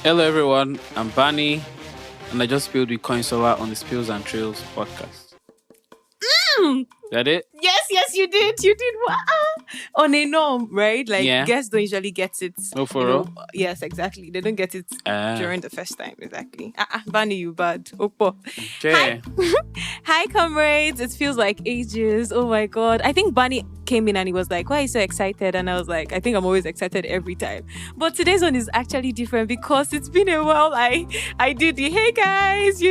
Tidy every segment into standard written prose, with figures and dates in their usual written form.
Hello everyone, I'm Barny, and I just spilled with coin solar on the Spills and Trails podcast. That it? Yes, you did. Wow. On a norm, right? Like, guests don't usually get it. Oh, for real? Yes, exactly. They don't get it during the first time, exactly. Barny, you bad. Opo. Okay. Hi, comrades. It feels like ages. Oh my God. I think Barny came in and he was like, why are you so excited? And I was like, I think I'm always excited every time. But today's one is actually different because it's been a while. I did the, hey guys,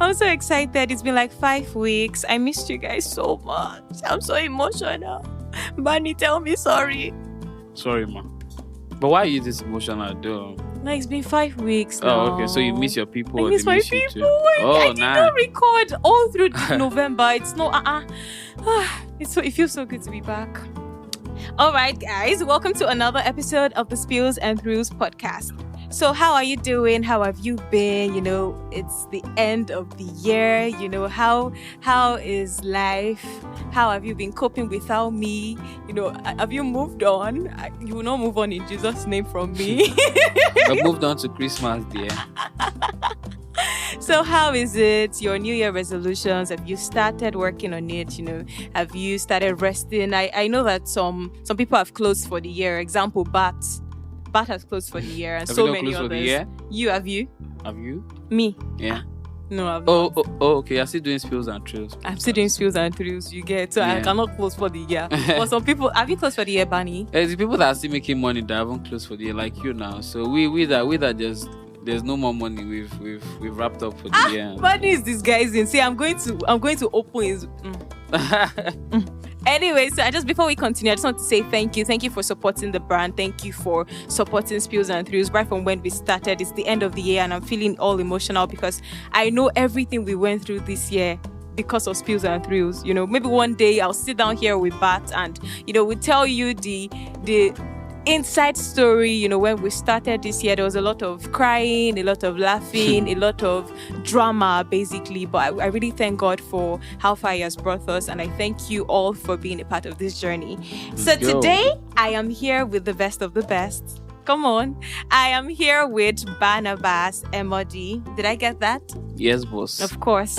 I'm so excited. It's been like 5 weeks. I missed you guys so much. I'm so emotional. Barny, tell me sorry. Sorry, ma. But why are you this emotional, though? No, it's been 5 weeks now. Oh, okay. So you miss your people. I miss my people. I did not record all through November. It's no, it feels so good to be back. All right, guys. Welcome to another episode of the Spills and Throughs podcast. So how are you doing? How have you been? It's the end of the year. How is life? How have you been coping without me? Have you moved on? You will not move on in Jesus' name from me. I moved on to Christmas, dear. So how is it? Your New Year resolutions? Have you started working on it? Have you started resting? I know that some people have closed for the year. Example, Bat has closed for the year, and so many others. For the year? Have you? Have you? Me? Yeah. No, I've not. Okay. You're still doing Spills and Trails. I'm still doing Spills and Trails. You get so I cannot close for the year. But some people, have you closed for the year, Barny? There's the people that are still making money that haven't closed for the year, like you now. So we that just there's no more money. We've wrapped up for the year. Barny is disguising. See, I'm going to open his. Anyway, so before we continue, I just want to say thank you. Thank you for supporting the brand. Thank you for supporting Spills and Throughs right from when we started. It's the end of the year and I'm feeling all emotional because I know everything we went through this year because of Spills and Throughs. Maybe one day I'll sit down here with Bat and, we tell you the inside story. When we started this year, there was a lot of crying, a lot of laughing, a lot of drama, basically. But I really thank God for how far He has brought us, and I thank you all for being a part of this journey. So today, I am here with the best of the best. Come on. I am here with Barnabas, Emordi. Did I get that? Yes, boss. Of course.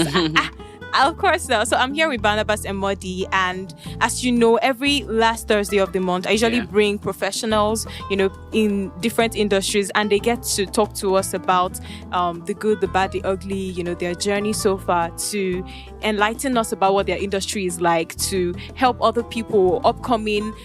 Of course, though. So I'm here with Barnabas Emordi, and as you know, every last Thursday of the month, I usually bring professionals, in different industries, and they get to talk to us about the good, the bad, the ugly, their journey so far, to enlighten us about what their industry is like, to help other people, upcoming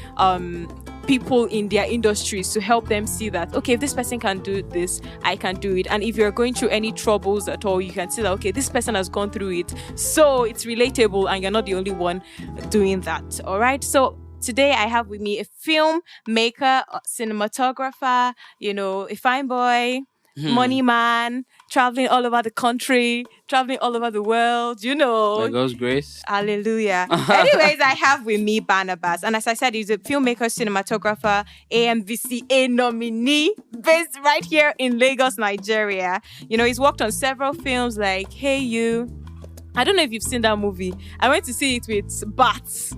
people in their industries, to help them see that, okay, if this person can do this, I can do it. And if you're going through any troubles at all, you can see that, okay, this person has gone through it, so it's relatable and you're not the only one doing that. All right, so today I have with me a filmmaker, cinematographer, a fine boy, money man, traveling all over the country, traveling all over the world, By God's grace. Hallelujah. Anyways, I have with me Barnabas. And as I said, he's a filmmaker, cinematographer, AMVCA nominee, based right here in Lagos, Nigeria. He's worked on several films like Hey You. I don't know if you've seen that movie. I went to see it with Bats.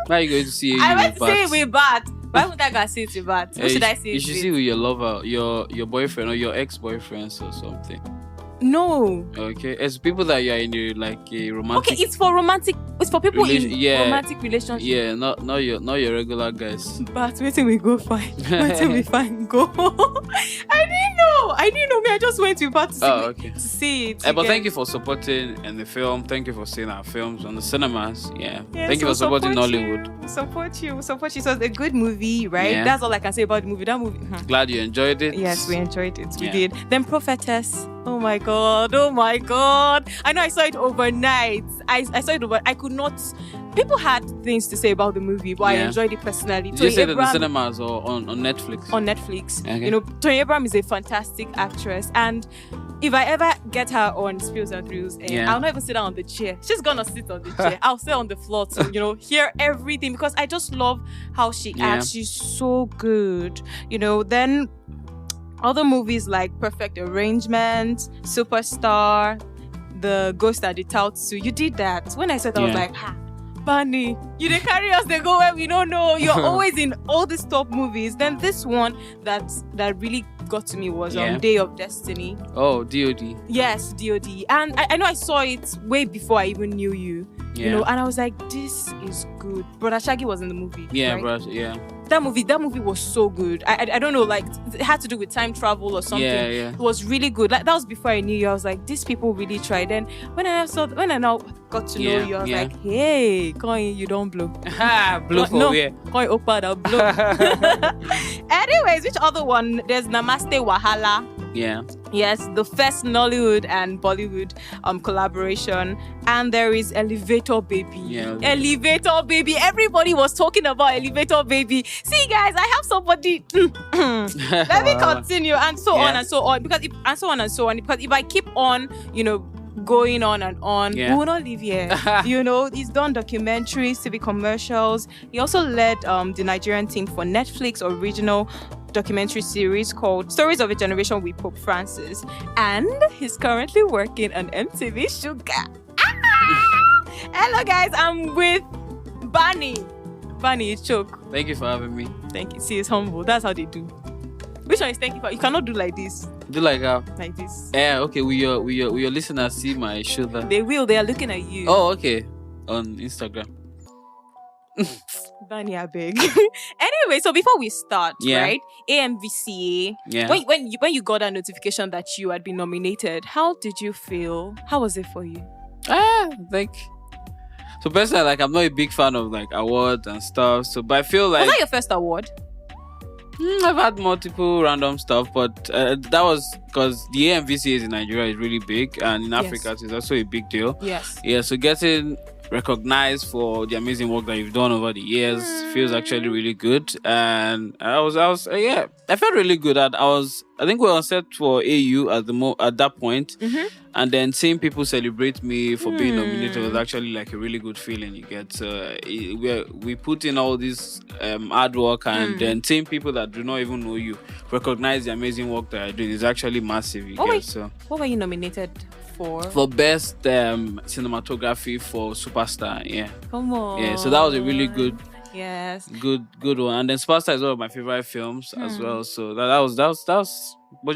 Why are you going to see it I went to see it with Bat. Why would I go see it with Bat? Who should I see it with? You should see with your lover, your boyfriend or your ex-boyfriends or something. No. Okay. It's people that you're in a romantic. Okay, it's for people in romantic relationships. Yeah, not your regular guys. But waiting we go fine. Waiting we fine go. I didn't know. I just went with Bat to see it. But thank you for supporting in the film. Thank you for seeing our films on the cinemas. Yeah. Thank you for supporting Nollywood. Support you. So it's a good movie, right? Yeah. That's all I can say about the movie. That movie. Glad you enjoyed it. Yes, we enjoyed it. We did. Then Prophetess. Oh my God. I know I saw it overnight. I saw it I could not. People had things to say about the movie, but I enjoyed it personally. Did you say it in the cinemas or on Netflix? On Netflix. Okay. Tony Abraham is a fantastic actress, and if I ever get her on Spills and Throughs, I'll not even sit down on the chair. She's gonna sit on the chair. I'll sit on the floor to, hear everything, because I just love how she acts. She's so good. Then other movies like Perfect Arrangement, Superstar, The Ghost at the Tout. You did that. When I said that, I was like, Barny, you dey carry us, they go where we don't know. You're always in all these top movies. Then this one that really got to me was Yeah. Day of Destiny. Oh, DOD. Yes, DOD. And I know I saw it way before I even knew you. Yeah. You know, and I was like, this is good. Brother Shaggy was in the movie. Yeah, right? bro. Yeah. That movie was so good. I don't know, like it had to do with time travel or something. Yeah. It was really good. Like that was before I knew you. I was like, these people really tried. Then when I now got to know you, I was like, hey, Coin, you don't blow. Blow for where? Coin Opada blow. Anyways, which other one? There's Namaste Wahala. Yeah. Yes, the first Nollywood and Bollywood collaboration. And there is Elevator Baby. Yeah. Elevator Baby. Everybody was talking about Elevator Baby. See, guys, I have somebody. Let me continue. And so on and so on. Because if I keep on, going on and on, we will not live here. He's done documentaries, TV commercials. He also led the Nigerian team for Netflix original documentary series called Stories of a Generation with Pope Francis, and he's currently working on MTV Shuga. Hello guys, I'm with Barny. Barny, it's choke. Thank you for having me. Thank you. See, it's humble. That's how they do. Which one is thank you for? You cannot do like this. Do like how? Like this. Yeah, okay. We your listeners see my shoulder. They will. They are looking at you. Oh, okay. On Instagram. Barny, I beg. Anyway, so before we start, right? AMVCA. Yeah. When you got that notification that you had been nominated, how did you feel? How was it for you? So personally, like, I'm not a big fan of like awards and stuff. So, but I feel like was that your first award? I've had multiple random stuff, but that was because the AMVCA in Nigeria is really big, and in Africa it's also a big deal. Yes. Yeah. So getting recognized for the amazing work that you've done over the years feels actually really good, and I felt really good. I think we were on set for AU at that point, and then seeing people celebrate me for being nominated was actually like a really good feeling. You get we put in all this hard work, and then seeing people that do not even know you recognize the amazing work that you're doing is actually massive. What were you nominated for? For best cinematography for Superstar. Yeah. Come on. Yeah. So that was a really good. Yes. Good one. And then Superstar is one of my favorite films as well. So that was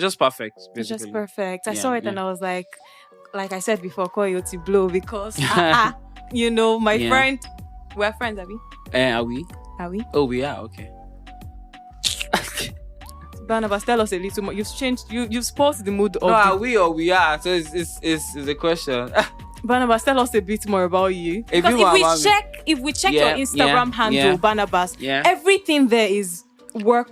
just perfect. Basically. It's just perfect. I saw it and I was like I said before, Koyoti blow because my friend, we're friends, are we? Are we? Are we? Oh, we are. Okay. Barnabas, tell us a little more. You've changed. You've spoiled the mood of. No, are we or we are? So it's a question. Barnabas, tell us a bit more about you. Because if we check your Instagram handle, Barnabas, everything there is work.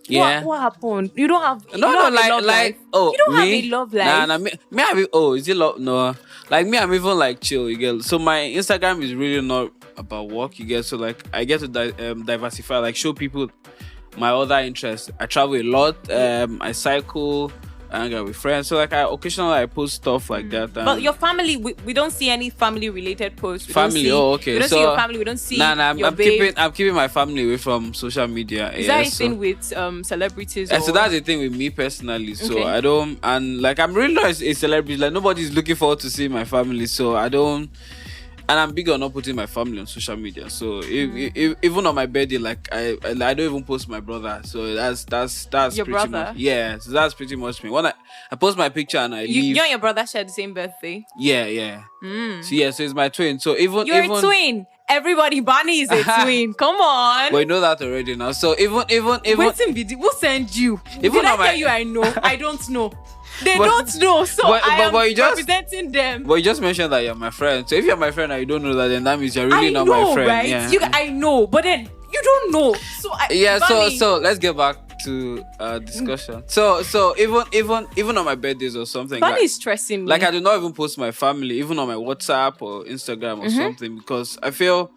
Yeah. What happened? You don't have. No, like oh, you don't me? have a love life. Nah, me. Is it love? No, like me, I'm even like chill. You get. So my Instagram is really not about work. You get. So like I get to diversify, like show people my other interests. I travel a lot. I cycle. I hang out with friends. So like occasionally I post stuff like that. But your family, we don't see any family related posts. Okay. We don't see your family. We don't see. I'm keeping my family away from social media. Is that a thing with celebrities? So that's the thing with me personally. So I don't, and like I'm really not a celebrity. Like nobody's looking forward to see my family. So I don't. And I'm big on not putting my family on social media. So if even on my birthday, like I don't even post my brother. So that's your pretty brother? much. Yeah, so that's pretty much me. When I post my picture and I leave. You and your brother share the same birthday? Yeah. So it's my twin. So even you're a twin. Everybody, Barny is a twin. Come on. We know that already now. So even who send you? Even Did I tell you I know? I don't know. They don't know, so I am representing them. But you just mentioned that you're my friend. So if you're my friend and you don't know that, then that means you're really not my friend. Right? Yeah. I know, but then you don't know. So let's get back to discussion. So even on my birthdays or something, Barny is stressing me. Like I do not even post my family, even on my WhatsApp or Instagram or something, because I feel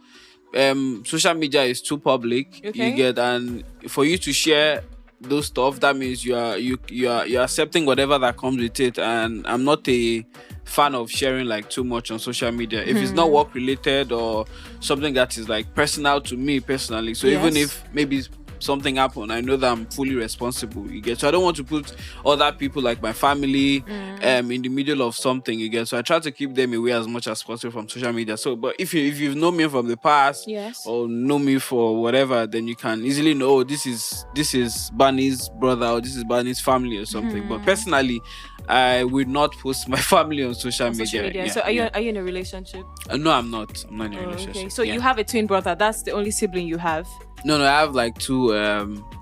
social media is too public. Okay. You get, and for you to share those stuff, that means you're accepting whatever that comes with it, and I'm not a fan of sharing like too much on social media if it's not work related or something that is like personal to me personally. So even if maybe something happen, I know that I'm fully responsible. You get, so I don't want to put other people like my family in the middle of something. You get, so I try to keep them away as much as possible from social media. So, but if you've known me from the past, Yes. or know me for whatever, then you can easily know, oh, this is Barny's brother, or this is Barny's family or something. But personally, I will not post my family on social media. Yeah, so are you in a relationship? No, I'm not. I'm not in a relationship. Okay. So you have a twin brother. That's the only sibling you have? No, I have like 2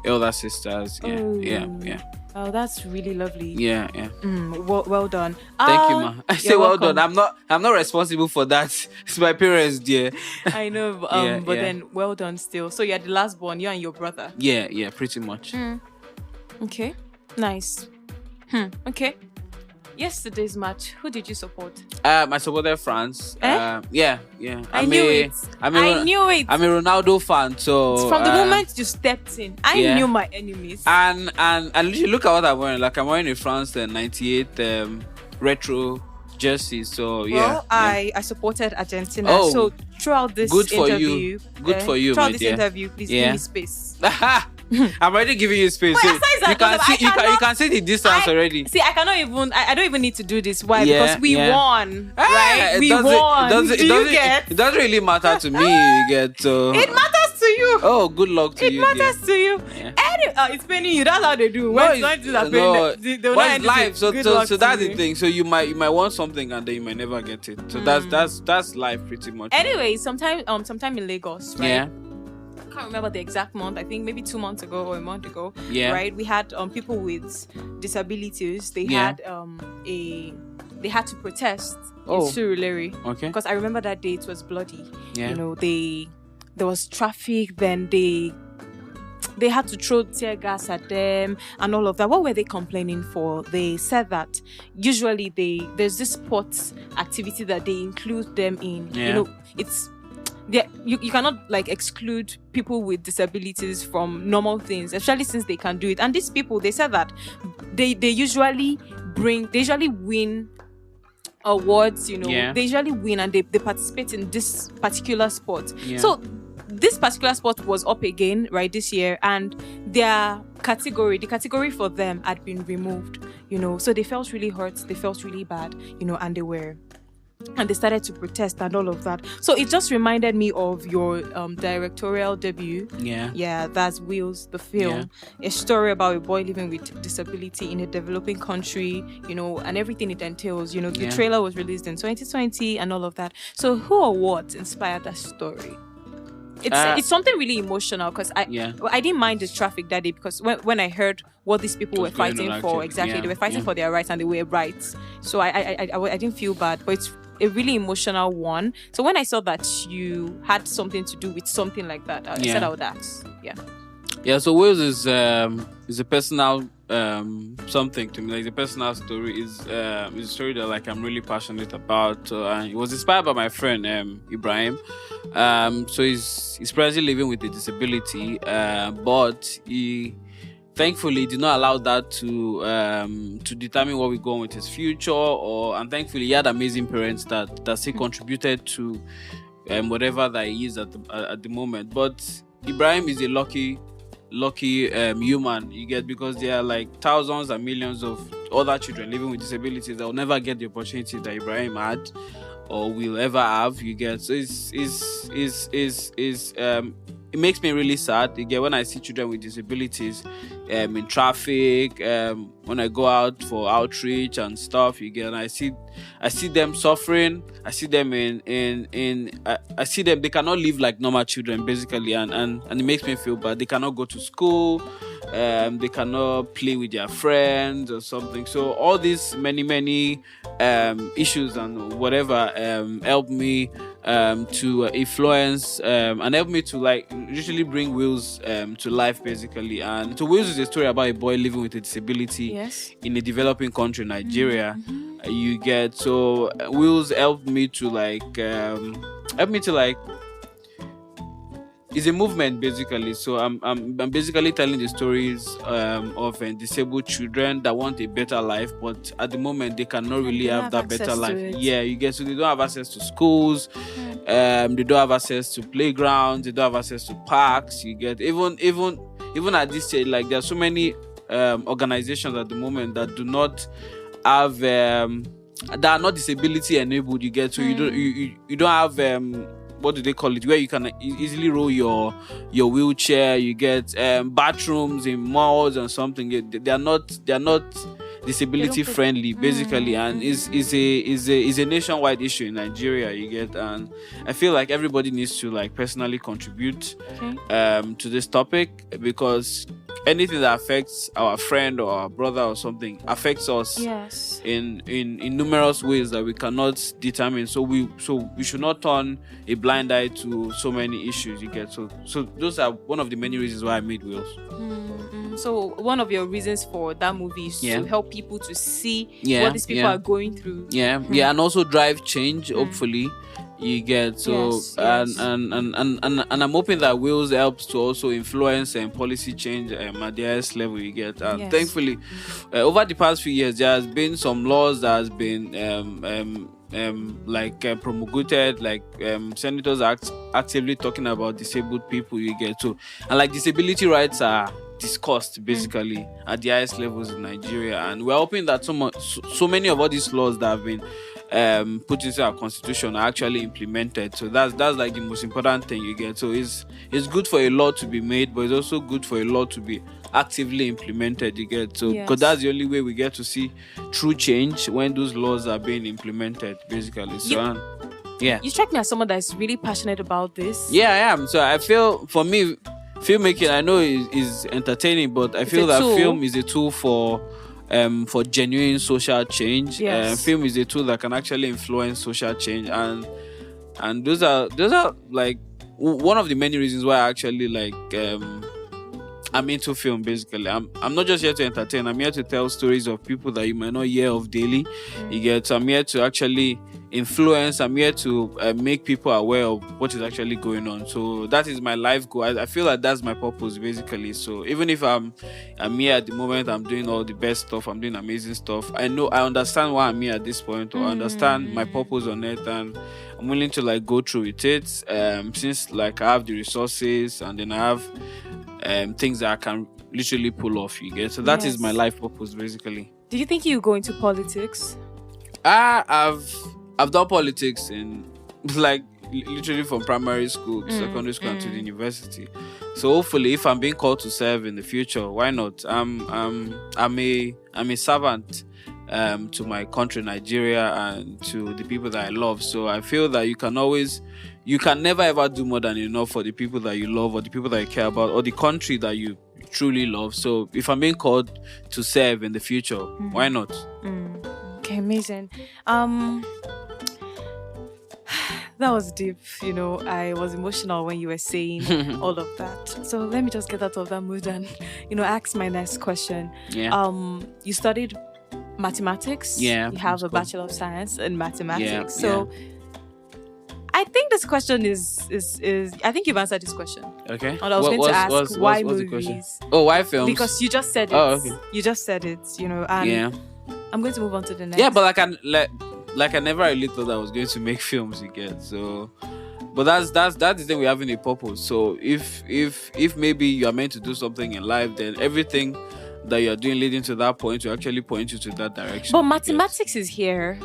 elder sisters. Yeah. Oh, that's really lovely. Yeah. Well done. Thank you, ma. I say you're well welcome. done. I'm not responsible for that. It's my parents, dear. I know, but then well done still. So you're the last born, you and your brother. Yeah, pretty much. Okay, nice. Okay. Yesterday's match, who did you support? I supported France. Yeah. I knew it. I'm a Ronaldo fan, so from the moment you stepped in, I knew my enemies. And literally look at what I'm wearing. Like, I'm wearing a France 98 retro jersey. So I supported Argentina. Oh, so throughout this good for interview, you. Good for you, throughout my this dear. interview, please give me space. I'm already giving you space. Wait, So aside that, you can see the distance already. See, I cannot even. I don't even need to do this. Why? Because we won, right? We won. It doesn't really matter to me. You get. It matters to you. Oh, good luck to you. It matters to you. Yeah. It's paining you. That's how they do. When it's life. So that's the thing. So you might want something and then you might never get it. So that's life pretty much. Anyway, sometime in Lagos, right? Yeah. I can't remember the exact month. I think maybe 2 months ago or a month ago. Yeah. Right. We had people with disabilities. They had they had to protest in Surulere. Okay. Because I remember that day it was bloody. Yeah. You know, there was traffic. Then they had to throw tear gas at them and all of that. What were they complaining for? They said that usually there's this sports activity that they include them in. Yeah. You know, it's. You cannot like exclude people with disabilities from normal things, especially since they can do it. And these people, they said that they usually win awards, you know. Yeah. They usually win and they participate in this particular sport. Yeah. So this particular sport was up again, right, this year, and the category for them had been removed, you know. So they felt really hurt, they felt really bad, you know, and they started to protest and all of that. So it just reminded me of your directorial debut. Yeah, that's Wheels, the film. Yeah. A story about a boy living with disability in a developing country, you know, and everything it entails. You know, the trailer was released in 2020 and all of that. So who or what inspired that story? It's something really emotional because I didn't mind the traffic that day because when I heard what these people were fighting for, they were fighting for their rights and they were right. So I didn't feel bad, but it's a really emotional one. So when I saw that you had something to do with something like that, I said I would ask. Yeah. So Wales is a personal something to me. Like the personal story is a story that like I'm really passionate about. It was inspired by my friend Ibrahim. So he's presently living with a disability, but he thankfully did not allow that to determine what we go on with his future. And thankfully he had amazing parents that still contributed to whatever that he is at the moment. But Ibrahim is a lucky human, you get, because there are like thousands and millions of other children living with disabilities that will never get the opportunity that Ibrahim had or will ever have, you get. So it makes me really sad, you get, when I see children with disabilities in traffic, when I go out for outreach and stuff, you get, and I see them suffering. I see them I see them, they cannot live like normal children basically, and it makes me feel bad. They cannot go to school, they cannot play with their friends or something. So all these many issues and whatever help me to influence and help me to like literally bring Wheels to life basically. And so Wheels is a story about a boy living with a disability in a developing country, Nigeria. You get, so Wheels helped me to like it's a movement basically. So I'm basically telling the stories of disabled children that want a better life, but at the moment they cannot really have that better life. Yeah, you get, so they don't have access to schools, they don't have access to playgrounds, they don't have access to parks. You get, even even at this stage, like there are so many organizations at the moment that do not have that are not disability enabled. You get, so you don't have what do they call it, where you can easily roll your wheelchair. You get bathrooms in malls and something. They are not disability friendly, basically, and is a nationwide issue in Nigeria. You get, and I feel like everybody needs to like personally contribute to this topic, because anything that affects our friend or our brother or something affects us in numerous ways that we cannot determine. So we should not turn a blind eye to so many issues. You get, so those are one of the many reasons why I made Wheels. So one of your reasons for that movie is to help people to see what these people are going through. And also drive change, hopefully. You get, so and I'm hoping that Wheels helps to also influence and policy change at the highest level. You get, and thankfully over the past few years there has been some laws that has been promulgated, like senators are actively talking about disabled people. You get, so, and like disability rights are discussed basically at the highest levels in Nigeria, and we're hoping that so many of all these laws that have been put into our constitution are actually implemented. So that's like the most important thing. You get, so it's good for a law to be made, but it's also good for a law to be actively implemented. You get, so because that's the only way we get to see true change, when those laws are being implemented, basically. So you strike me as someone that is really passionate about this. I am. So I feel, for me, filmmaking, I know is entertaining, but I feel that film is a tool for genuine social change. Film is a tool that can actually influence social change, and those are like one of the many reasons why I actually like I'm into film. Basically, I'm not just here to entertain. I'm here to tell stories of people that you might not hear of daily. You get, so I'm here to actually influence. I'm here to make people aware of what is actually going on. So that is my life goal. I feel like that's my purpose, basically. So even if I'm here at the moment, I'm doing all the best stuff, I'm doing amazing stuff, I understand why I'm here at this point, or I understand my purpose on it, and I'm willing to like go through with it, since like I have the resources, and then I have things that I can literally pull off. You get, so that is my life purpose, basically. Do you think you go into politics? I've done politics in like literally from primary school to secondary school and to the university. So hopefully, if I'm being called to serve in the future, why not? I'm a servant to my country, Nigeria, and to the people that I love. So I feel that you can never ever do more than enough for the people that you love, or the people that you care about, or the country that you truly love. So if I'm being called to serve in the future, why not? Okay, amazing. That was deep. I was emotional when you were saying all of that. So let me just get out of that mood and ask my next question. You studied mathematics. You have a Bachelor of Science in mathematics. I think this question is I think you've answered this question. Okay. And I was going to ask why movies? Oh, why films? Because you just said it. Oh, okay. You just said it, and I'm going to move on to the next. Yeah, but I never really thought I was going to make films again. So, but that's the thing, we have in a purpose. So if maybe you are meant to do something in life, then everything that you're doing leading to that point will actually point you to that direction. But mathematics is here.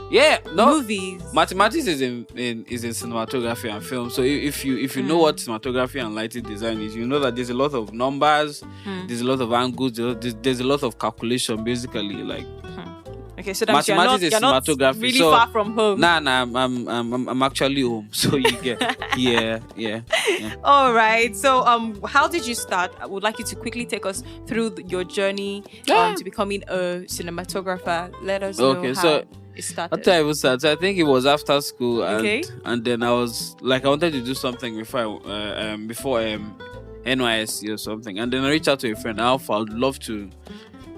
Movies. Mathematics is in cinematography and film. So if you know what cinematography and lighting design is, you know that there's a lot of numbers, there's a lot of angles, there's a lot of calculation, basically, like. Okay, so that you're not really far from home. Nah, I'm actually home. So you get, yeah. All right. So, how did you start? I would like you to quickly take us through your journey to becoming a cinematographer. Let us know how it started. I'll tell you what started. So I think it was after school, and then I was like, I wanted to do something before NYSC or something, and then I reached out to a friend. I would love to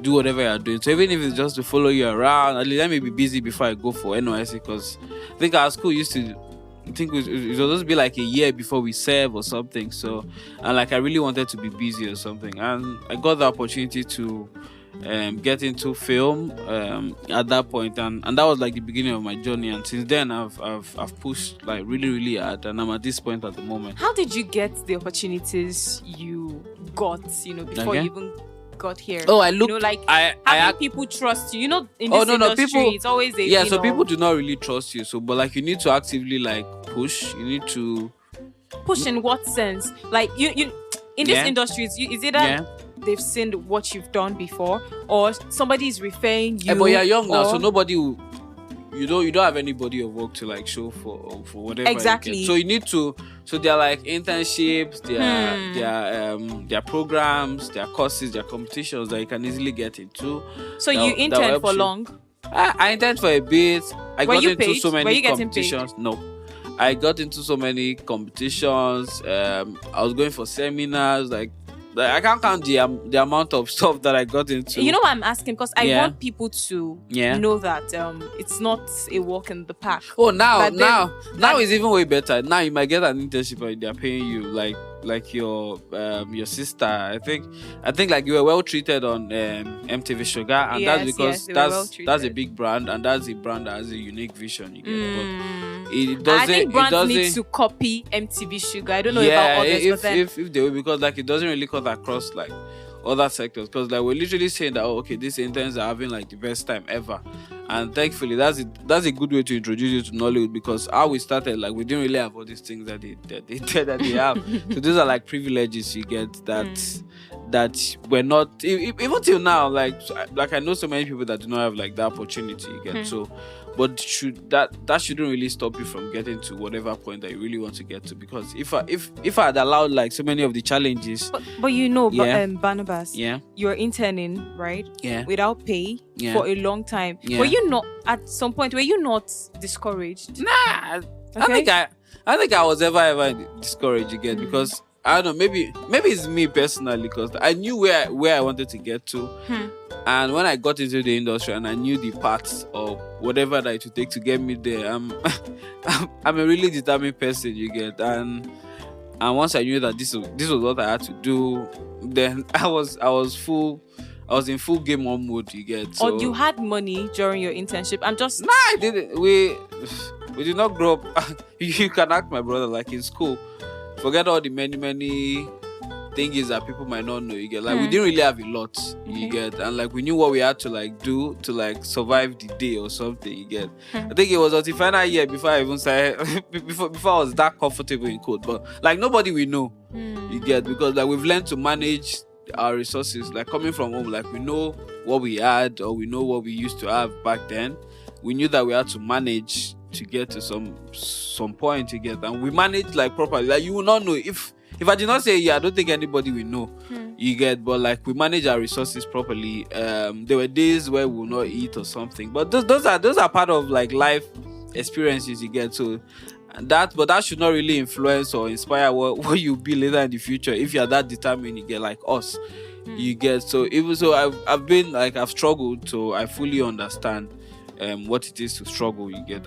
do whatever you're doing. So even if it's just to follow you around, at least let me be busy before I go for NYSC, because I think our school used to, I think it was supposed to be like a year before we serve or something. So, and like I really wanted to be busy or something, and I got the opportunity to get into film at that point, and that was like the beginning of my journey. And since then, I've pushed like really, really hard, and I'm at this point at the moment. How did you get the opportunities you got, before you even got here? Oh, I look like having people trust you. In this industry, people, it's always a so people do not really trust you. So, but like you need to actively like push. You need to push in what sense? Like you in this industry, is either they've seen what you've done before, or somebody is referring you. But you're young now, so nobody will. You don't have anybody of work to like show for whatever. Exactly. So you need to. So they're like internships, their programs, their courses, their competitions that you can easily get into. So you interned for long? I interned for a bit. I got into so many Were you getting competitions. Paid? No. I got into so many competitions. I was going for seminars. Like I can't count the amount of stuff that I got into. You know why I'm asking? Because I want people to know that it's not a walk in the park. Oh, now it's even way better. Now you might get an internship and they're paying you like your sister. I think like you were well treated on MTV Shuga, and that's because that's a big brand, and that's a brand that has a unique vision. You get, but it doesn't. I think brands need to copy MTV Shuga. I don't know about others, but then if they will, because like it doesn't really cut across like other sectors, because like we're literally saying that these interns are having like the best time ever, and thankfully that's a good way to introduce you to Nollywood, because how we started, like we didn't really have all these things that they have. So those are like privileges you get that we're not even till now, like I know so many people that do not have like that opportunity you get. So but that shouldn't really stop you from getting to whatever point that you really want to get to, because if I had allowed like so many of the challenges, but Barnabas, you're interning, right? Without pay for a long time. Were you not at some point? Were you not discouraged? Nah, okay. I think I was ever discouraged again, because I don't know, maybe it's me personally, because I knew where I wanted to get to. And when I got into the industry and I knew the paths of whatever that it would take to get me there, I'm a really determined person, you get. And once I knew that this was what I had to do, then I was in full game on mode, you get. So, or you had money during your internship? Nah, I didn't. We did not grow up. You can ask my brother, like in school. Forget all the many things that people might not know, you get. Like we didn't really have a lot, you get, and like we knew what we had to like do to like survive the day or something, you get. I think it was the final year before I even started before I was that comfortable in code, but like nobody we know, you get, because like we've learned to manage our resources, like coming from home, like we know what we had, or we know what we used to have back then. We knew that we had to manage to get to some point, you get, and we managed like properly. Like you will not know if I did not say, I don't think anybody will know, you get, but like we manage our resources properly. There were days where we will not eat or something, but those are part of like life experiences, you get. So but that should not really influence or inspire what you'll be later in the future if you're that determined, you get, like us, you get. So even so, I've been like, I've struggled, so I fully understand what it is to struggle, you get.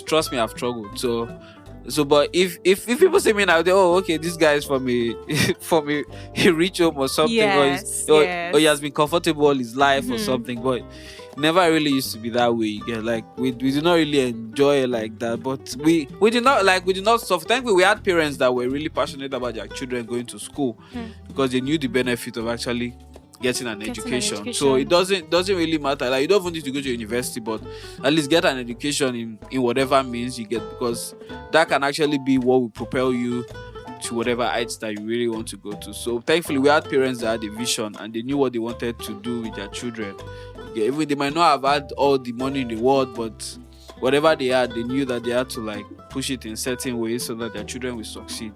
Trust me, I've struggled. So, but if people say me now, this guy is from a rich home or something, or he has been comfortable all his life or something, but it never really used to be that way, you get. Like we do not really enjoy it like that, but we did not suffer. Thankfully, we had parents that were really passionate about their children going to school, because they knew the benefit of actually getting an education. So it doesn't really matter. Like you don't even need to go to university, but at least get an education in whatever means you get, because that can actually be what will propel you to whatever heights that you really want to go to. So thankfully, we had parents that had a vision and they knew what they wanted to do with their children. Yeah, even they might not have had all the money in the world, but whatever they had, they knew that they had to like push it in certain ways so that their children will succeed.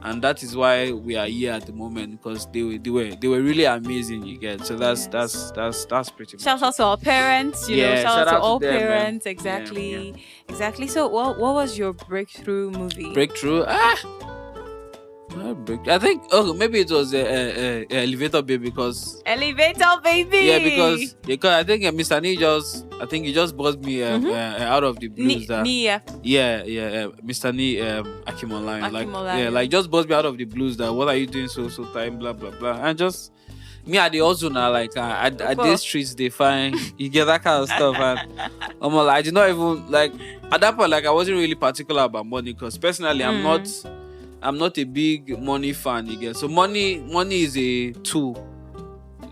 And that is why we are here at the moment, because they were really amazing, you get. So that's pretty much. Shout out to our parents, shout out to all them, parents, exactly. Exactly. So what was your breakthrough movie? I think maybe it was Elevator Baby, because Elevator Baby. Yeah, because I think Mr. Nee he just buzzed me out of the blues. Mr. Nee Akimola, like just buzzed me out of the blues that what are you doing so time, blah blah blah, and just me at the also now, like at these streets they find you get that kind of stuff, and like, I did not even like at that point, like I wasn't really particular about money, because personally I'm not a big money fan. You get, so money is a tool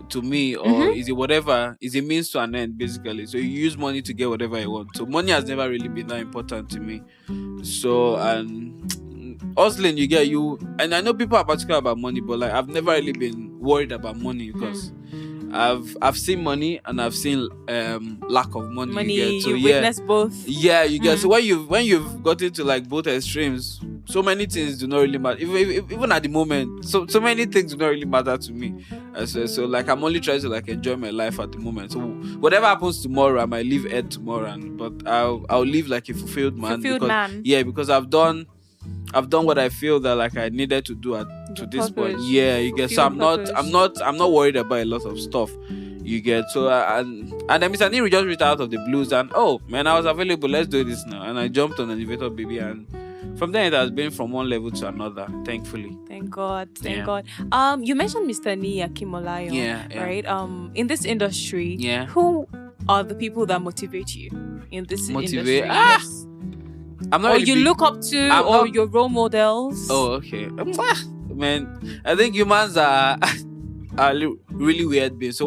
to me, or is it whatever, is a means to an end basically. So you use money to get whatever you want. So money has never really been that important to me. So, and hustling, you get, you, and I know people are particular about money, but like I've never really been worried about money because I've seen money and I've seen lack of money. You get, so you witness both. Yeah, you get. So when you've got into like both extremes, so many things do not really matter. Even at the moment, so many things do not really matter to me. So like I'm only trying to like enjoy my life at the moment. So whatever happens tomorrow, I might leave Ed tomorrow, but I'll live like a fulfilled man. Yeah, because I've done what I feel that like I needed to do to this point. Yeah, you get. So I'm not worried about a lot of stuff. You get. So and then Mr. Niri just reached out of the blues and, oh man, I was available, let's do this now. And I jumped on an elevator, baby, and from there it has been from one level to another, thankfully. Thank God. You mentioned Mr. Ni Akimolayo. Yeah. Right? In this industry, who are the people that motivate you in this industry? Yes. I'm not. Or you look up to, or your role models. Oh, okay. Man, I think humans are really weird beings. So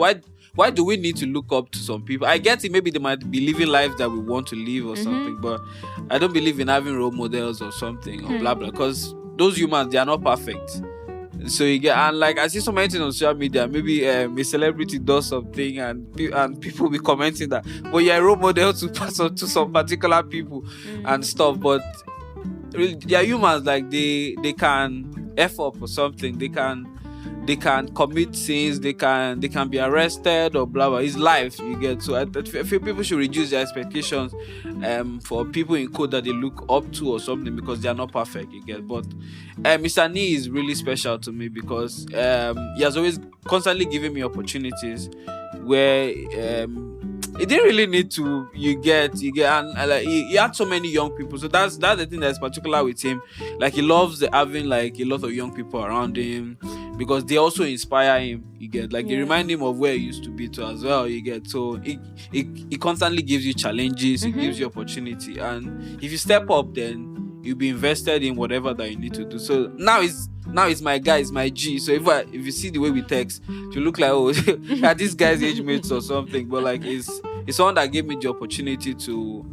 why do we need to look up to some people? I get it. Maybe they might be living lives that we want to live or something, but I don't believe in having role models or something or blah blah. Because those humans, they are not perfect. So you get, and like I see so many things on social media. Maybe a celebrity does something and people be commenting that, well, you're a role model to some particular people and stuff. But really, they are humans. Like they can F up or something. They can commit sins. They can be arrested or blah blah. It's life, you get. So I feel people should reduce their expectations for people in code that they look up to or something, because they are not perfect, you get. But Mr. Ni is really special to me because he has always constantly given me opportunities where he didn't really need to, you get, and like he had so many young people. So that's the thing that's particular with him. Like he loves having like a lot of young people around him, because they also inspire him, you get. Like they remind him of where he used to be too as well, you get. So he constantly gives you challenges, he gives you opportunity, and if you step up, then you'll be invested in whatever that you need to do. So now it's my guy, it's my G. So if you see the way we text, you look like, oh, are these guys age mates or something, but like it's someone that gave me the opportunity to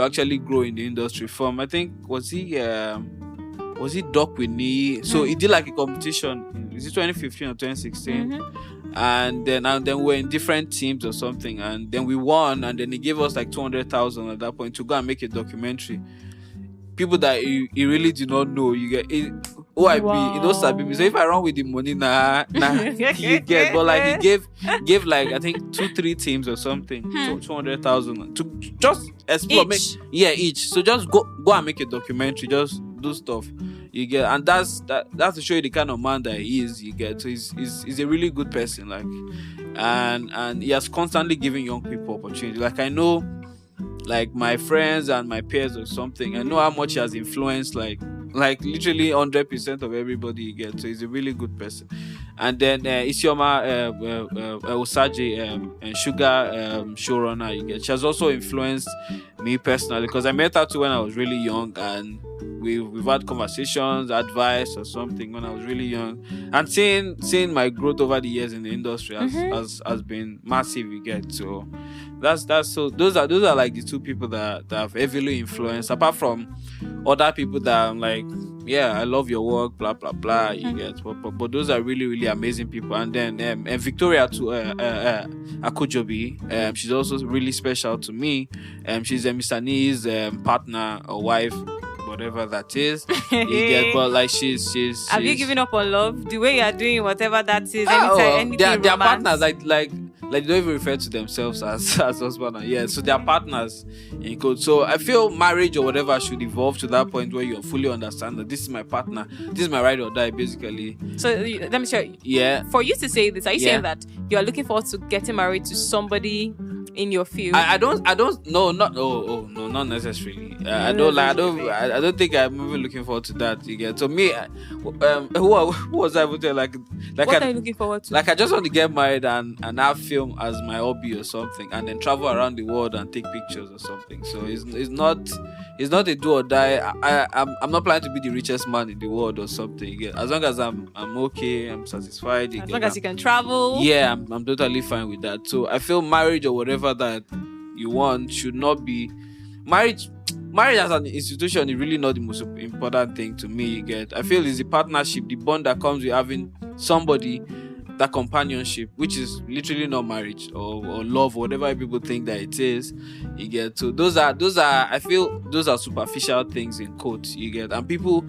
actually grow in the industry. From, I think, was he Doc with me? So he did like a competition. Is it 2015 or 2016? And then we're in different teams or something, and then we won, and then he gave us like 200,000 at that point to go and make a documentary. People that he really do not know, you get it. OIB, wow. He knows Sabi me. So if I run with the money, nah, you get. But like he gave like I think 2-3 teams or something, 200,000 to just explore. Each. So just go and make a documentary. Just do stuff. You get, and that's to show you the kind of man that he is. You get. So he's a really good person. Like, and he has constantly given young people opportunity. Like I know, like my friends and my peers or something, I know how much he has influenced like literally 100% of everybody, you get. So he's a really good person. And then Isioma Osaje and Shuga showrunner, you get. She has also influenced me personally, because I met her too when I was really young, and we've had conversations, advice or something when I was really young, and seeing my growth over the years in the industry has been massive, you get. So that's so those are like the two people that have heavily influenced, apart from other people that I'm like, yeah, I love your work, blah blah blah, you get. But those are really really amazing people. And then and Victoria to Akojobi, she's also really special to me. She's Mr. Ni's partner or wife, whatever that is. You get. But like she's have you given up on love the way you are doing whatever that is? Anything they're partners, like they don't even refer to themselves as husband and so they're partners in code. So I feel marriage or whatever should evolve to that point where you fully understand that this is my partner, this is my ride or die, basically. So let me show you. For you to say this, are you saying that you are looking forward to getting married to somebody in your field? I don't no not no not necessarily. I don't think I'm even looking forward to that. You get, so me, who was I would tell, like what are you looking forward to? like I just want to get married and have film as my hobby or something, and then travel around the world and take pictures or something. So it's not a do or die. I'm not planning to be the richest man in the world or something. You get, as long as I'm okay, I'm satisfied. As long as you can travel. Yeah, I'm totally fine with that. So I feel marriage or whatever that you want should not be marriage as an institution is really not the most important thing to me. You get, I feel it's the partnership, the bond that comes with having somebody, that companionship, which is literally not marriage or love or whatever people think that it is. You get, so those are I feel those are superficial things in quotes. You get, and people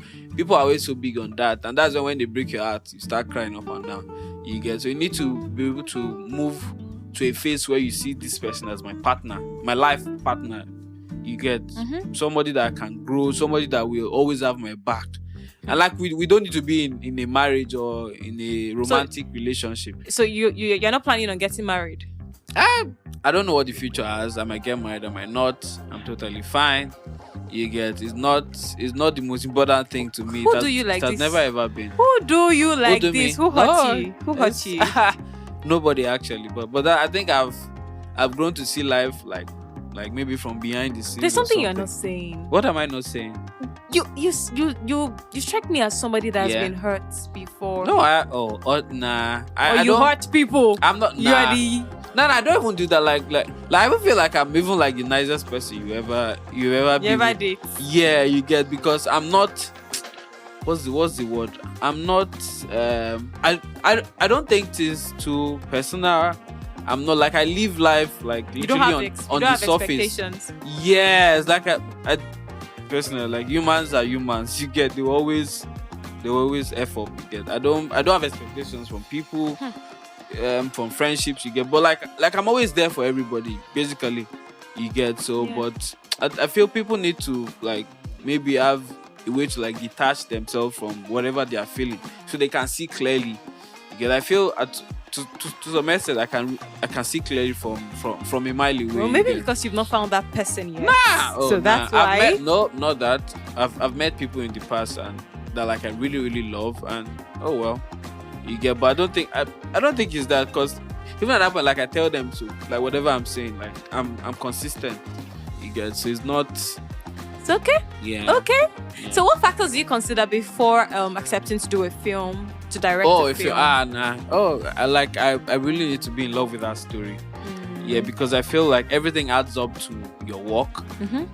are always so big on that, and that's when they break your heart, you start crying up and down. You get, so you need to be able to move to a phase where you see this person as my partner, my life partner. You get, somebody that can grow, somebody that will always have my back. And like we don't need to be in a marriage or in a romantic relationship. So you're not planning on getting married? I don't know what the future has. I might get married, I might not. I'm totally fine. You get, it's not the most important thing to me. Who do you like? It has never ever been. Who do you like this? Me? Who hurt you? Who hurt you? Nobody actually, but I think I've grown to see life like maybe from behind the scenes. There's something you're not saying. What am I not saying? You strike me as somebody that has been hurt before. No, nah. You hurt people. I'm not. Nah. No, I don't even do that. Like I even feel like I'm even like the nicest person you ever did. Yeah, you get, because I'm not. What's the word? I'm not. I don't take this too personal. I'm not like, I live life like literally on the surface. Yes, like I personally, like, humans are humans. You get, they always F up. You get, I don't have expectations from people, from friendships. You get, but like I'm always there for everybody, basically. You get, so but I feel people need to like maybe have a way to like detach themselves from whatever they are feeling, so they can see clearly. You get, I feel to some extent I can see clearly from a mile away. Well, maybe because you've not found that person yet. That's why. Not that. I've met people in the past and that like I really really love, and oh well, you get. But I don't think it's that, because even at that point, like, I tell them to like whatever I'm saying, like I'm consistent. You get, so it's not. It's okay. Yeah. Okay. Yeah. So what factors do you consider before accepting to do a film, to direct a film? I really need to be in love with that story. Yeah, because I feel like everything adds up to your work.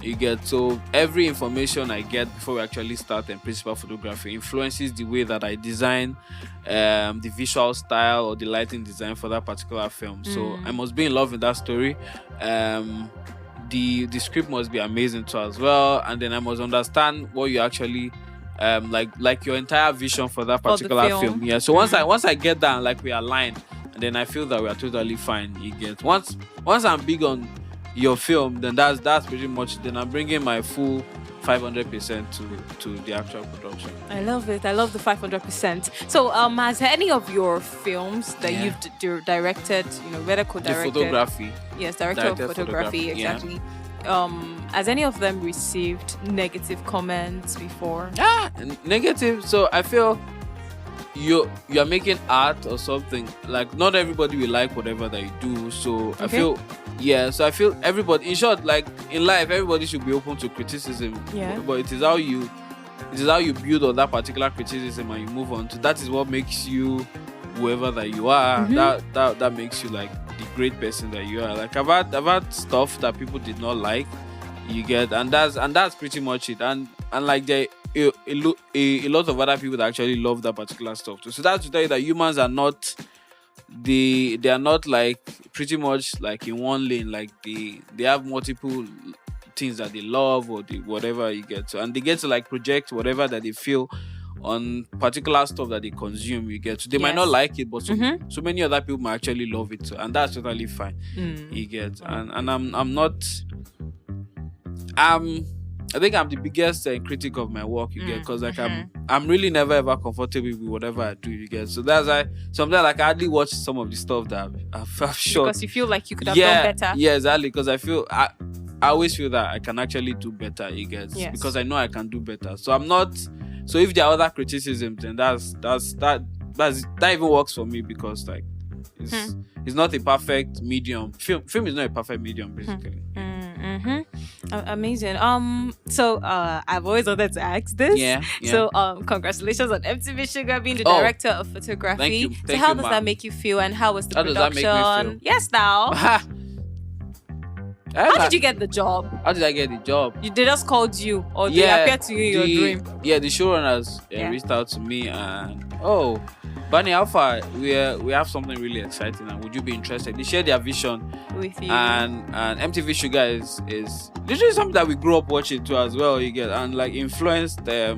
You get, so every information I get before we actually start in principal photography influences the way that I design the visual style or the lighting design for that particular film. So I must be in love with that story. The script must be amazing too as well, and then I must understand what you actually like your entire vision for that particular film. Yeah, so once I get that and like we align, and then I feel that we are totally fine. You get, once I'm big on your film, then that's pretty much, then I'm bringing my full 500% to the actual production. I love it. I love the 500%. So has any of your films that you've directed, whether co-directed, the photography, director of photography, exactly, has any of them received negative comments before? Negative. So I feel you're making art or something, like not everybody will like whatever that you do. So I feel everybody, in short, like in life, everybody should be open to criticism. But it is how you build on that particular criticism and you move on to that, is what makes you whoever that you are. That makes you like the great person that you are. Like I've had stuff that people did not like, you get, and that's pretty much it. And like a lot of other people that actually love that particular stuff too. So that's to tell you that humans are not, they are not like pretty much like in one lane. Like they have multiple things that they love or whatever, you get. So, and they get to like project whatever that they feel on particular stuff that they consume, you get. So they might not like it, but so many other people might actually love it too, and that's totally fine. You get. And I'm not I think I'm the biggest critic of my work, you get, because like I'm really never ever comfortable with whatever I do, you get. So that's why sometimes like I hardly watch some of the stuff that I've shot because you feel like you could have done better. Yeah, exactly. Because I always feel that I can actually do better, you get, because I know I can do better. So I'm not. So if there are other criticisms, then that even works for me, because like it's not a perfect medium. Film is not a perfect medium, basically. Amazing. So I've always wanted to ask this. Yeah. So congratulations on MTV Shuga being the director of photography. Thank so you, how does that make you feel, and how was the production? Does that make me feel? Yes, now. How did you get the job? How did I get the job? They just called you, or they appeared to you in your dream? Yeah, the showrunners reached out to me and Barny, how far? We have something really exciting, and would you be interested? They share their vision with you, and MTV Shuga is literally something that we grew up watching too as well. You get, and like influenced a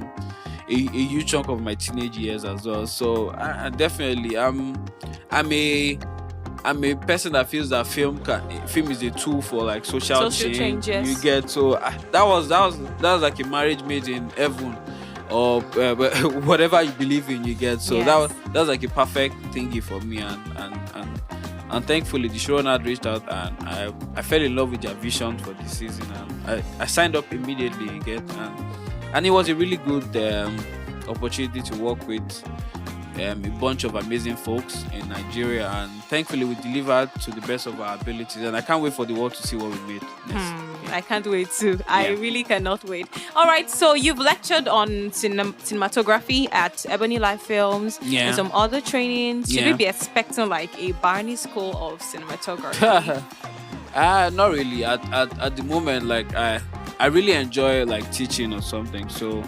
huge chunk of my teenage years as well. So I definitely I'm a person that feels that film is a tool for like social change. Yes. You get, so that was like a marriage made in heaven, or whatever you believe in, you get. So that was like a perfect thingy for me, and thankfully the showrunner reached out, and I fell in love with their vision for this season, and I signed up immediately, you get, and it was a really good opportunity to work with a bunch of amazing folks in Nigeria, and thankfully we delivered to the best of our abilities, and I can't wait for the world to see what we made next. I can't wait too. I really cannot wait. All right, so you've lectured on cinematography at Ebony Life Films and some other trainings. Should we be expecting like a Barney School of Cinematography? Not really. At the moment, like I really enjoy like teaching or something, so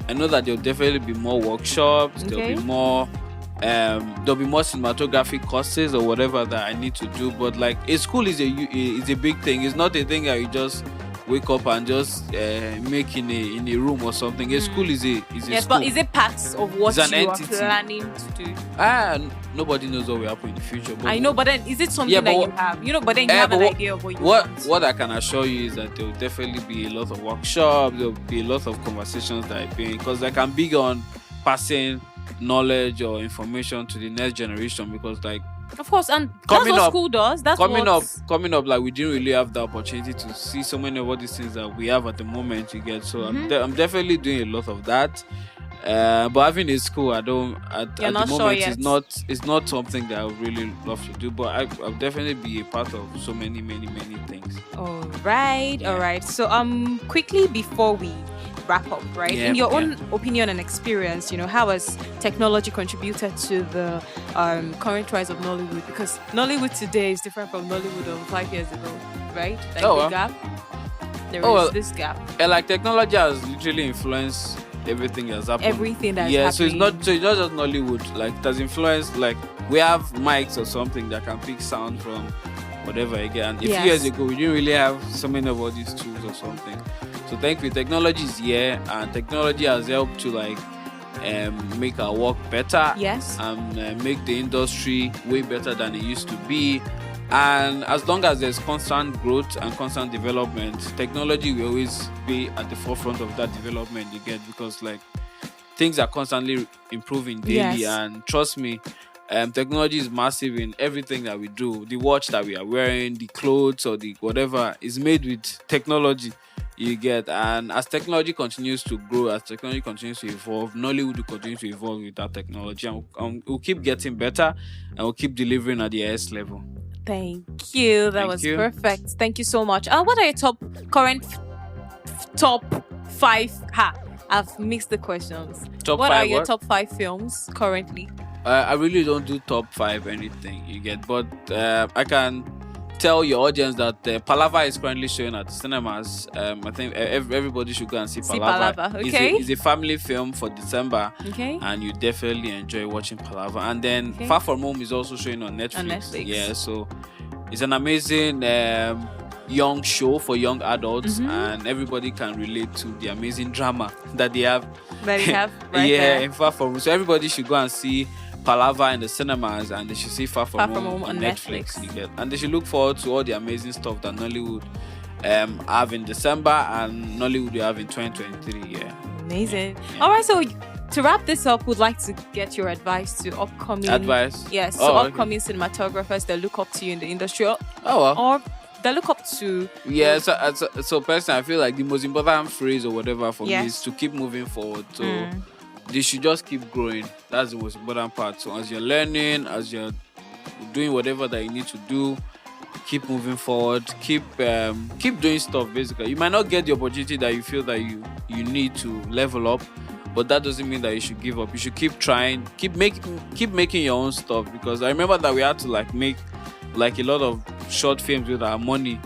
I know that there'll definitely be more workshops. There'll be more cinematography courses or whatever that I need to do. But like a school is a big thing. It's not a thing that you just wake up and just make in a room or something. A school is a yes, school. But is it part of what you entity. are planning to do? Nobody knows what will happen in the future. But I know, but then is it something that you have? But then you have an idea of what you want. What I can assure you is that there will definitely be a lot of workshops. There will be a lot of conversations that I bring, because like I'm big on passing knowledge or information to the next generation, because like, of course, and that's what school does. That's coming up, like we didn't really have the opportunity to see so many of all these things that we have at the moment, you get. So I'm definitely doing a lot of that. But having a school, at the moment, it's not something that I would really love to do. But I'll definitely be a part of so many things. All right. So quickly before we wrap up, right? In your own opinion and experience, how has technology contributed to the current rise of Nollywood? Because Nollywood today is different from Nollywood of 5 years ago, right? Like the gap. There is this gap. Like technology has literally influenced everything that's happened. Everything that's happening. So it's not just Nollywood. Like it has influenced. Like we have mics or something that can pick sound from whatever again. A few years ago, we didn't really have so many of all these tools or something. So thankfully, technology is here, and technology has helped to like make our work better. Yes. And make the industry way better than it used to be. And as long as there's constant growth and constant development, technology will always be at the forefront of that development, you get, because like things are constantly improving daily. And trust me, technology is massive in everything that we do. The watch that we are wearing, the clothes, or the whatever is made with technology, you get. And as technology continues to grow, as technology continues to evolve, Nollywood will continue to evolve with that technology, and we'll keep getting better, and we'll keep delivering at the highest level. Thank you. That was perfect. Thank you so much. What are your current top 5? I've mixed the questions. What are your top 5 films currently? I really don't do top 5 anything, you get, but I can tell your audience that Palava is currently showing at the cinemas. I think everybody should go and see Palava. Okay. It's a family film for December. Okay. And you definitely enjoy watching Palava. And then Far From Home is also showing on Netflix. Yeah, so it's an amazing young show for young adults, and everybody can relate to the amazing drama that they have. In Far From Home. So everybody should go and see Palava in the cinemas, and they should see Far From Home on Netflix. And they should look forward to all the amazing stuff that Nollywood have in December, and Nollywood we have in 2023. Yeah. Amazing. All right, so to wrap this up, we'd like to get your advice to upcoming Yes, so upcoming cinematographers that look up to you in the industry. Or that look up to so personally, I feel like the most important phrase or whatever for me is to keep moving forward. So they should just keep growing. That's the most important part. So as you're learning, as you're doing whatever that you need to do, keep moving forward, keep doing stuff. Basically, you might not get the opportunity that you feel that you need to level up, but that doesn't mean that you should give up. You should keep trying, keep making your own stuff. Because I remember that we had to make a lot of short films with our money,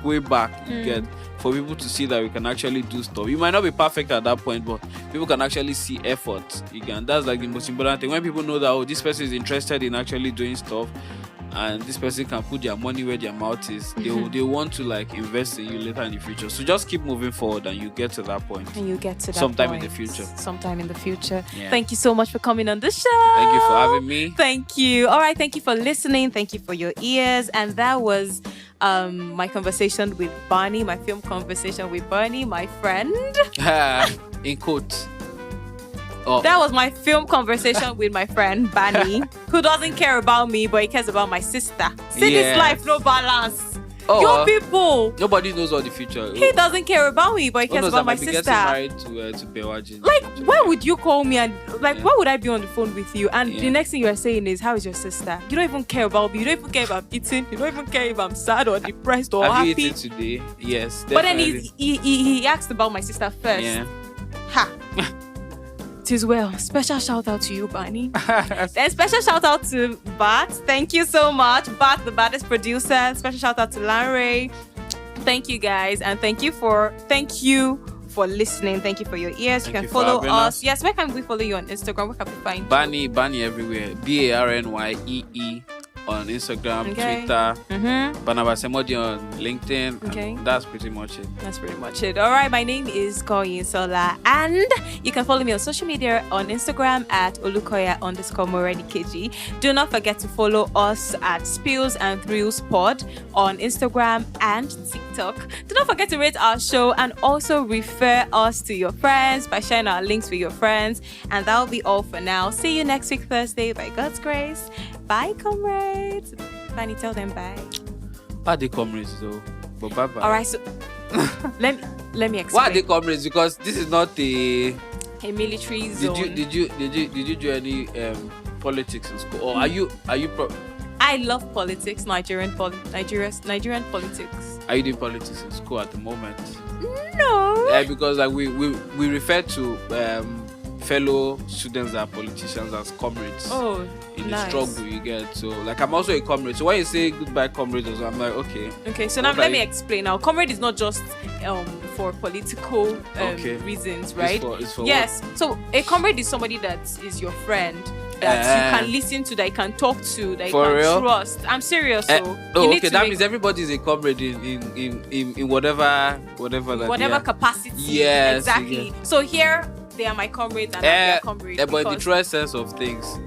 way back. You get, for people to see that we can actually do stuff. You might not be perfect at that point, but people can actually see effort. That's the most important thing. When people know that this person is interested in actually doing stuff, and this person can put their money where their mouth is, they want to invest in you later in the future. So just keep moving forward, and you get to that point. Sometime in the future. Yeah. Thank you so much for coming on the show. Thank you for having me. Thank you. All right, thank you for listening. Thank you for your ears. And that was my conversation with Barny, my film conversation with Barny, my friend. In quote. That was my film conversation with my friend Barny, who doesn't care about me, but he cares about my sister. See, this life, no balance. Your people. Nobody knows what the future. He doesn't care about me, but he cares about my sister. Married to Bewaji. Why would you call me and why would I be on the phone with you? And the next thing you are saying is, how is your sister? You don't even care about me. You don't even care if I'm eating. You don't even care if I'm sad or depressed or happy. Have you eaten today? Yes. Definitely. But then he asked about my sister first. Yeah. Ha. As well. Special shout out to you, Barny. Then special shout out to Bat. Thank you so much, Bat, the baddest producer. Special shout out to Lanray. Thank you guys, and thank you for listening. Thank you for your ears. You can follow us. Yes, where can we follow you on Instagram? Where can we find you? Barny everywhere. BARNYEE on Instagram, Twitter, Barnabas Emordi on LinkedIn. And that's pretty much it. All right, my name is Koyin Sola, and you can follow me on social media on Instagram at Olukoya_Morenikeji. Do not forget to follow us at Spills and Thrills Pod on Instagram and TikTok. Do not forget to rate our show and also refer us to your friends by sharing our links with your friends. And that'll be all for now. See you next week, Thursday, by God's grace. Bye, comrades. Barny, tell them bye. Why are they comrades though? But bye-bye. All right, so let me explain. Why are they comrades? Because this is not a military zone. Did you do any politics in school? Or are you I love politics, Nigerian politics. Are you doing politics in school at the moment? No. Yeah, because we refer to fellow students that are politicians as comrades. Oh, in the struggle you get. So I'm also a comrade. So when you say goodbye comrades, I'm like, okay. So now let me explain. Now, comrade is not just for political reasons, right? It's for yes. What? So a comrade is somebody that is your friend, that you can listen to, that you can talk to, that you can trust. I'm serious. So that means everybody's a comrade in whatever capacity. Yes, exactly. So here they are my comrades, and I'm their comrade. Yeah, but in the true sense of things,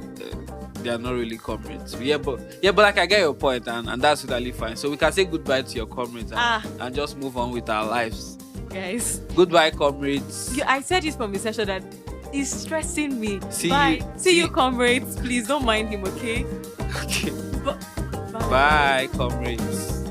they are not really comrades. But I get your point, and that's totally fine. So we can say goodbye to your comrades and just move on with our lives. Guys, goodbye, comrades. I said this from the session that is stressing me. See you, comrades. Please don't mind him, okay? Okay. Bye, comrades.